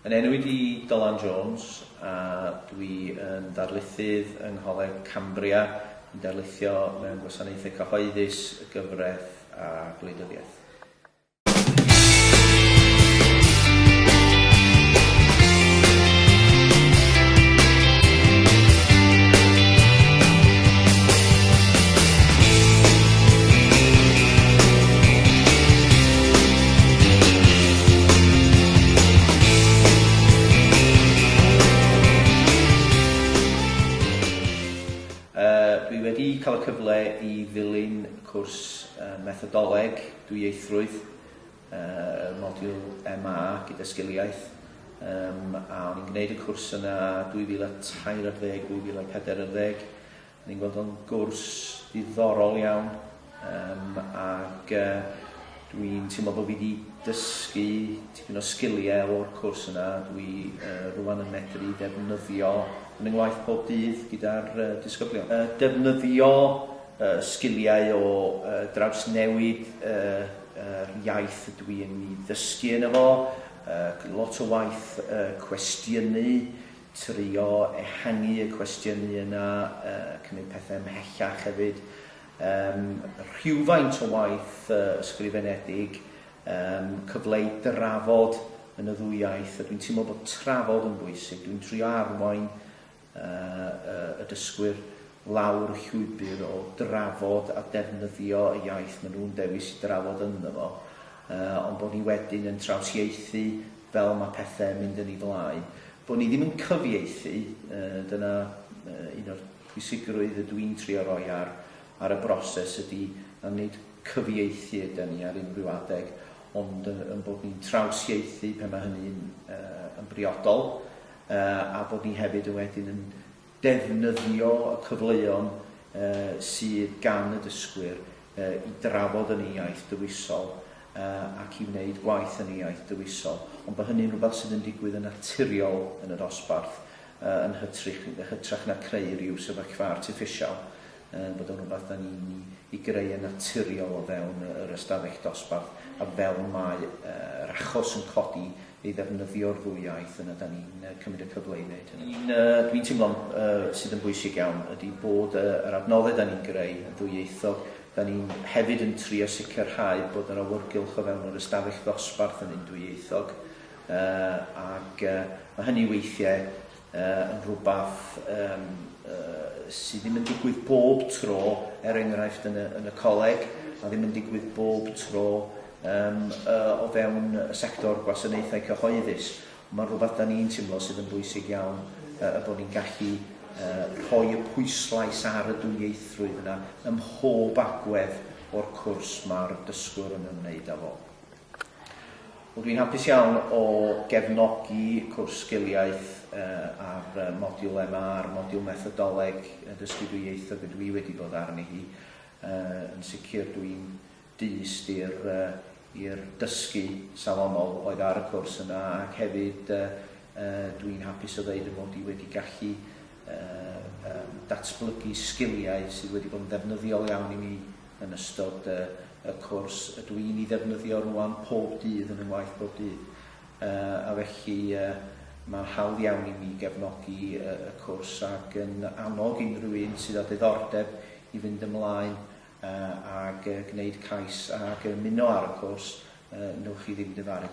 Yn enw i Dylan Jones, a dwi yn darlithydd yng Coleg Cambria, yn darlithio mewn gwasanaethau cyhoeddus, gyfraith a gwleidyddiaeth. Dwi wedi cael y cyfle i ddilyn cwrs methodoleg dwyieithrwydd, modiwl MA gyda sgiliaeth, a o'n i'n gwneud y cwrs yna 2013-2014. O'n i'n gweld o'n gwrs ddiddorol iawn, ac dwi'n teimlo bod fi wedi dysgu tipyn o sgiliau o'r cwrs yna. Dwi rwan yn medru defnyddio yn yngwaith pob dydd gyda'r disgyblion. Defnyddio sgiliau o drawsnewid iaith ydw i yn ei ddysgu yna fo. Lot o waith cwestiynu, trio ehangu y cwestiynu yna, cymryd pethau ymhellach hefyd. Rhywfaint o waith ysgrifenedig, cyfle i drafod yn y ddwy iaith, a dwi'n teimlo bod trafod yn bwysig. Dwi'n trio arwain y dysgwyr lawr y llwybr o drafod a defnyddio y iaith maen nhw'n dewis i drafod ynddo fo, ond bod ni wedyn yn trawsieithu fel mae pethau'n mynd yn ei flaen. Bod ni ddim yn cyfieithu, dyna un o'r pwysigrwydd y dwi'n trio roi ar y broses ydy, a nid cyfieithu ydyn ni ar unrhyw adeg, ond yn bod ni'n trawsieithu pe mae hynny'n yn briodol, a bod ni hefyd wedyn yn defnyddio y cyfleon sydd gan y dysgwyr i drafod yn ei iaith dywysol ac i wneud gwaith yn ei iaith dywysol. Ond bod hynny'n rhywbeth sydd yn digwydd yn naturiol yn yr dosbarth, yn hytrach na creu rhyw sefyllfa artiffisial, bod o'n rhywbeth da ni'n i greu yn naturiol o fewn yr ystafell dosbarth, a fel mae yr achos yn codi ei ddefnyddio'r ddwy iaith yna da ni'n cymryd y cyfle i wneud hynny. Dwi'n teimlo sydd yn bwysig iawn ydy bod yr adnoddau da ni'n greu yn ddwyieithog, da ni'n hefyd yn trio sicrhau bod yr awyrgylch o fewn yr ystafell ddosbarth yn un dwyieithog, ac mae hynny weithiau yn rhywbeth sydd ddim yn digwydd bob tro, enghraifft yn y coleg, a ddim yn digwydd bob tro o fewn y sector gwasanaethau cyhoeddus. Mae'n rhywbeth da ni'n teimlo sydd yn bwysig iawn, bod ni'n gallu rhoi y pwyslais ar y dwyieithrwydd yna ym mhob agwedd o'r cwrs mae'r dysgwr yn ymwneud â fo. Dwi'n hapus iawn o gefnogi cwrs sgiliaeth ar modiwl MA, ar modiwl methodoleg dysgu dwyieithog y dwi wedi bod arni hi. Yn sicr dwi'n dyst i'r dysgu safonol oedd ar y cwrs yna, ac hefyd dwi'n hapus o ddeud mod i wedi gallu datblygu sgiliau sydd wedi bod yn ddefnyddiol iawn i mi yn ystod y cwrs. Dwi'n ei ddefnyddio rwan pob dydd yn yngwaith pob dydd, a felly mae'n hawdd iawn i mi gefnogi y cwrs, ac yn annog unrhyw un sydd â diddordeb i fynd ymlaen ac gwneud cais ac ymuno ar y cwrs, newch chi ddim difaru.